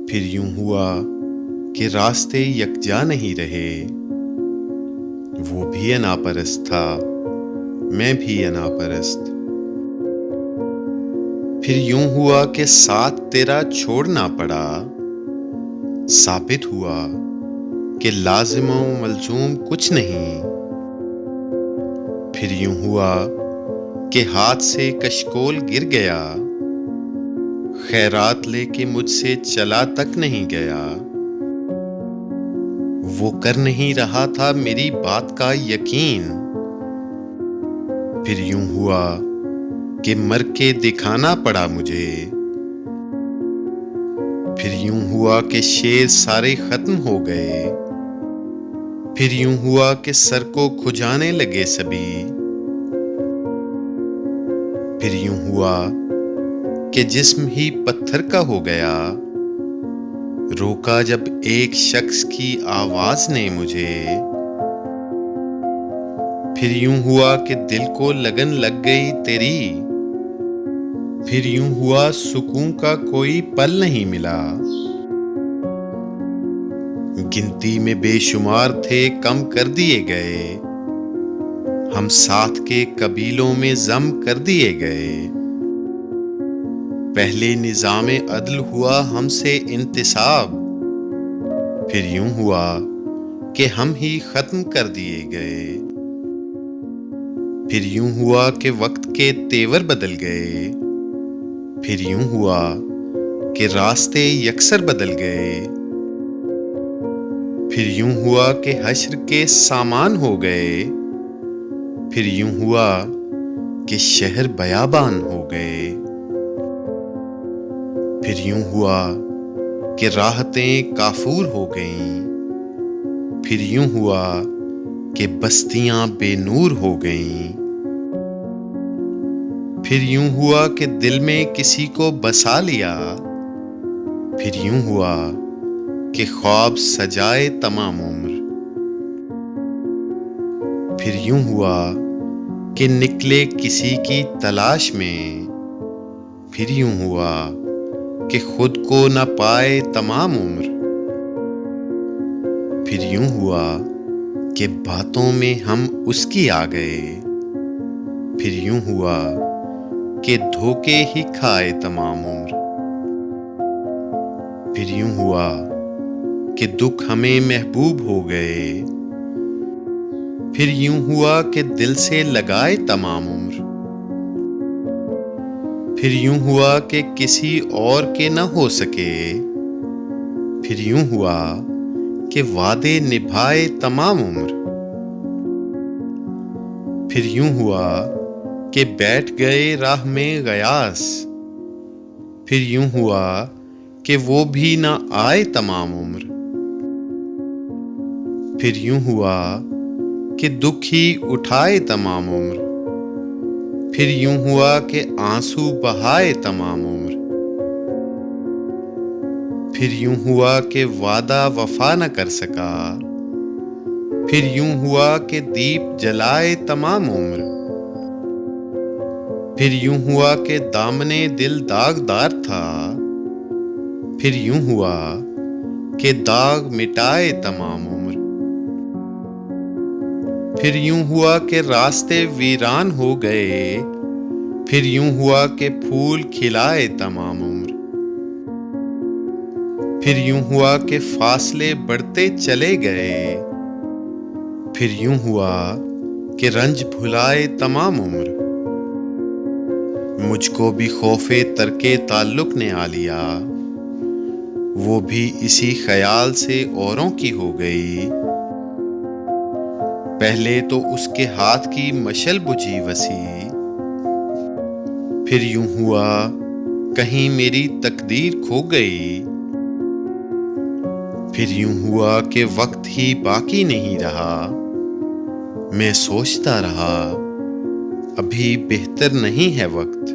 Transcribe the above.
پھر یوں ہوا کہ راستے یکجا نہیں رہے، وہ بھی اناپرست تھا، میں بھی اناپرست۔ پھر یوں ہوا کہ ساتھ تیرا چھوڑنا پڑا، ثابت ہوا کہ لازم و ملزوم کچھ نہیں۔ پھر یوں ہوا کہ ہاتھ سے کشکول گر گیا، خیرات لے کے مجھ سے چلا تک نہیں گیا۔ وہ کر نہیں رہا تھا میری بات کا یقین۔ پھر یوں ہوا کہ مر کے دکھانا پڑا مجھے۔ پھر یوں ہوا کہ شعر سارے ختم ہو گئے۔ پھر یوں ہوا کہ سر کو کھجانے لگے سبھی۔ پھر یوں ہوا کہ جسم ہی پتھر کا ہو گیا، روکا جب ایک شخص کی آواز نے مجھے۔ پھر یوں ہوا کہ دل کو لگن لگ گئی تیری۔ پھر یوں ہوا سکون کا کوئی پل نہیں ملا۔ گنتی میں بے شمار تھے کم کر دیے گئے، ہم ساتھ کے قبیلوں میں ضم کر دیے گئے۔ پہلے نظام عدل ہوا ہم سے انتصاب، پھر یوں ہوا کہ ہم ہی ختم کر دیے گئے۔ پھر یوں ہوا کہ وقت کے تیور بدل گئے، پھر یوں ہوا کہ راستے یکسر بدل گئے۔ پھر یوں ہوا کہ حشر کے سامان ہو گئے، پھر یوں ہوا کہ شہر بیابان ہو گئے۔ پھر یوں ہوا کہ راحتیں کافور ہو گئیں، پھر یوں ہوا کہ بستیاں بے نور ہو گئیں۔ پھر یوں ہوا کہ دل میں کسی کو بسا لیا، پھر یوں ہوا کہ خواب سجائے تمام عمر۔ پھر یوں ہوا کہ نکلے کسی کی تلاش میں، پھر یوں ہوا کہ خود کو نہ پائے تمام عمر۔ پھر یوں ہوا کہ باتوں میں ہم اس کی آ گئے، پھر یوں ہوا کہ دھوکے ہی کھائے تمام عمر۔ پھر یوں ہوا کہ دکھ ہمیں محبوب ہو گئے، پھر یوں ہوا کہ دل سے لگائے تمام عمر۔ پھر یوں ہوا کہ کسی اور کے نہ ہو سکے، پھر یوں ہوا کہ وعدے نبھائے تمام عمر۔ پھر یوں ہوا کہ بیٹھ گئے راہ میں غیاث، پھر یوں ہوا کہ وہ بھی نہ آئے تمام عمر۔ پھر یوں ہوا کہ دکھ ہی اٹھائے تمام عمر، پھر یوں ہوا کہ آنسو بہائے تمام عمر۔ پھر یوں ہوا کہ وعدہ وفا نہ کر سکا، پھر یوں ہوا کہ دیپ جلائے تمام عمر۔ پھر یوں ہوا کہ دامنے دل داغدار تھا، پھر یوں ہوا کہ داغ مٹائے تمام عمر۔ پھر یوں ہوا کہ راستے ویران ہو گئے، پھر یوں ہوا کہ پھول کھلائے تمام عمر۔ پھر یوں ہوا کہ فاصلے بڑھتے چلے گئے، پھر یوں ہوا کہ رنج بھلائے تمام عمر۔ مجھ کو بھی خوف ترک تعلق نے آ لیا، وہ بھی اسی خیال سے اوروں کی ہو گئی۔ پہلے تو اس کے ہاتھ کی مشل بجھی وسیع، پھر یوں ہوا کہیں میری تقدیر کھو گئی۔ پھر یوں ہوا کہ وقت ہی باقی نہیں رہا، میں سوچتا رہا ابھی بہتر نہیں ہے وقت۔